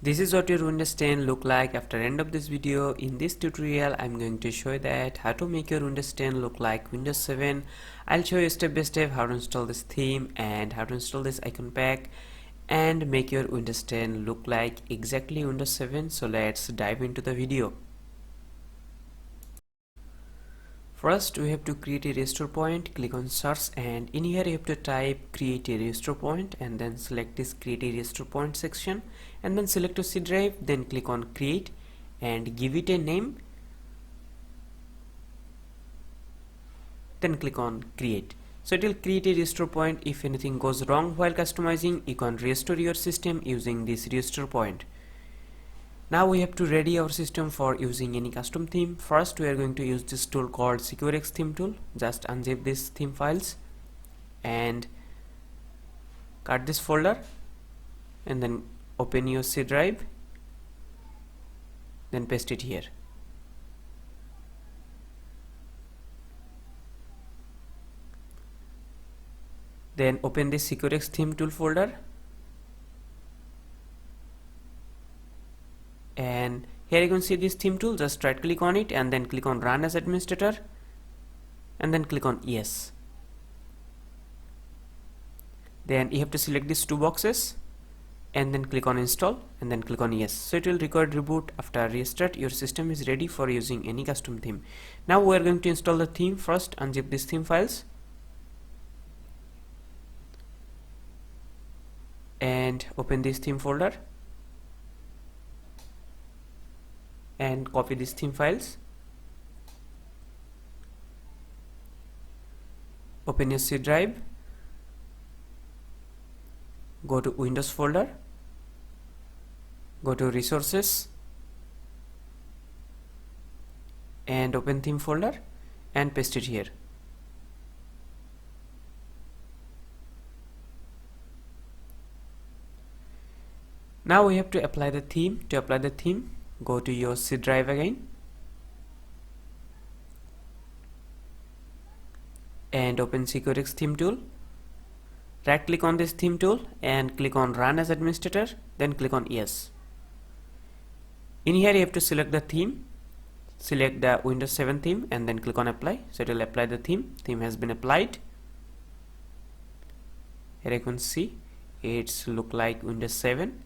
This is what your Windows 10 look like after end of this video. In this tutorial I'm going to show you that how to make your Windows 10 look like Windows 7. I'll show you step by step how to install this theme and how to install this icon pack and make your Windows 10 look like exactly Windows 7. So let's dive into the video. First we have to create a restore point. Click on search and in here you have to type create a restore point and then select this create a restore point section and then select your C drive, then click on create and give it a name, then click on create. So it will create a restore point. If anything goes wrong while customizing, you can restore your system using this restore point. Now we have to ready our system for using any custom theme. First we are going to use this tool called SecureX theme tool. Just unzip these theme files and cut this folder and then open your C drive, then paste it here. Then open this SecureX theme tool folder and here you can see this theme tool. Just right click on it and then click on run as administrator and then click on yes. Then you have to select these two boxes and then click on install and then click on yes. So it will record reboot. After restart, your system is ready for using any custom theme. Now we are going to install the theme. First unzip these theme files and open this theme folder and copy these theme files. Open your C drive, go to Windows folder, go to resources and open theme folder and paste it here. Now we have to apply the theme. To apply the theme, go to your C drive again and open SecureX theme tool. Right click on this theme tool and click on run as administrator, then click on yes. In here you have to select the theme, select the Windows 7 theme and then click on apply. So it will apply the theme. Theme has been applied. Here you can see it's look like Windows 7.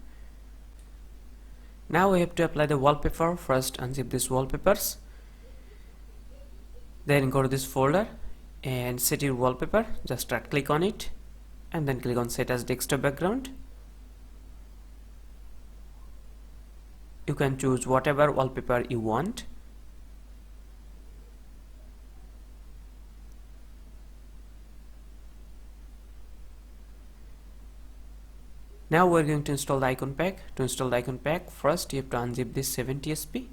Now we have to apply the wallpaper. First unzip these wallpapers, then go to this folder and set your wallpaper. Just right click on it and then click on set as desktop background. You can choose whatever wallpaper you want. Now we're going to install the icon pack. To install the icon pack, first you have to unzip this 7tsp,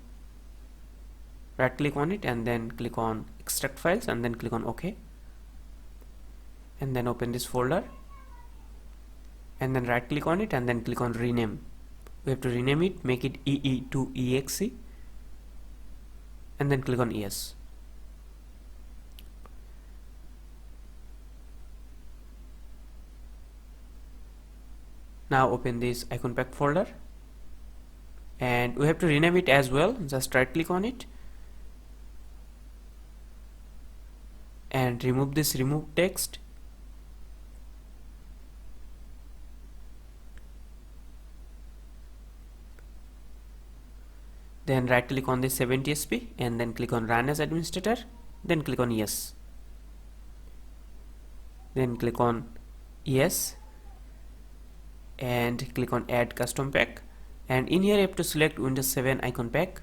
right click on it and then click on extract files and then click on OK and then open this folder and then right click on it and then click on rename. We have to rename it, make it EE to EXE and then click on yes. Now open this icon pack folder and we have to rename it as well. Just right click on it and remove this remove text. Then right click on the 7tsp and then click on run as administrator, then click on yes, then click on yes and click on add custom pack and in here you have to select Windows 7 icon pack.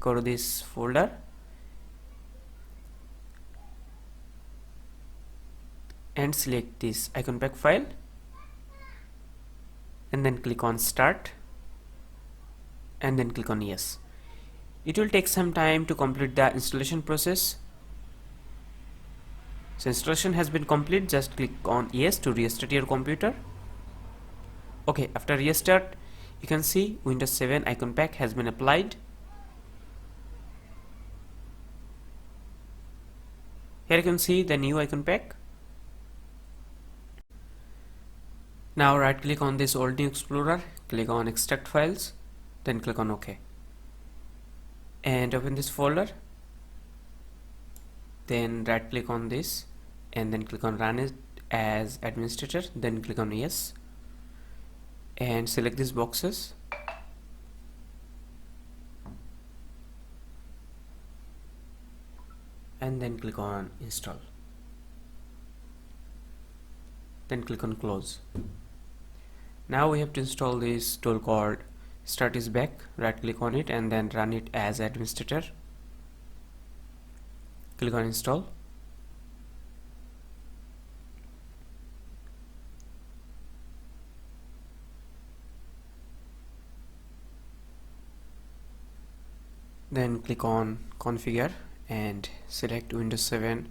Go to this folder and select this icon pack file and then click on start and then click on yes. It will take some time to complete the installation process. So installation has been complete. Just click on yes to restart your computer. Okay, after restart you can see Windows 7 icon pack has been applied. Here you can see the new icon pack. Now right click on this old new explorer, click on extract files, then click on OK and open this folder. Then right click on this and then click on run it as administrator, then click on yes and select these boxes and then click on install, then click on close. Now we have to install this tool called start is back. Right click on it and then run it as administrator, click on install. Then click on configure and select Windows 7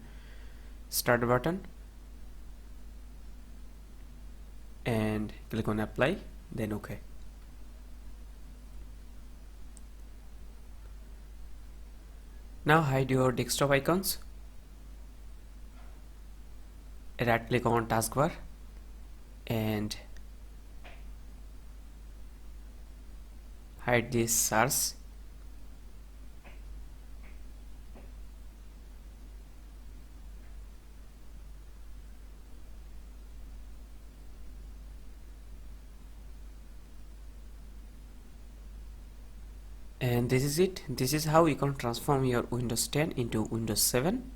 start button and click on apply, then OK. Now hide your desktop icons. Right click on taskbar and hide this search. And this is it. This is how you can transform your Windows 10 into Windows 7.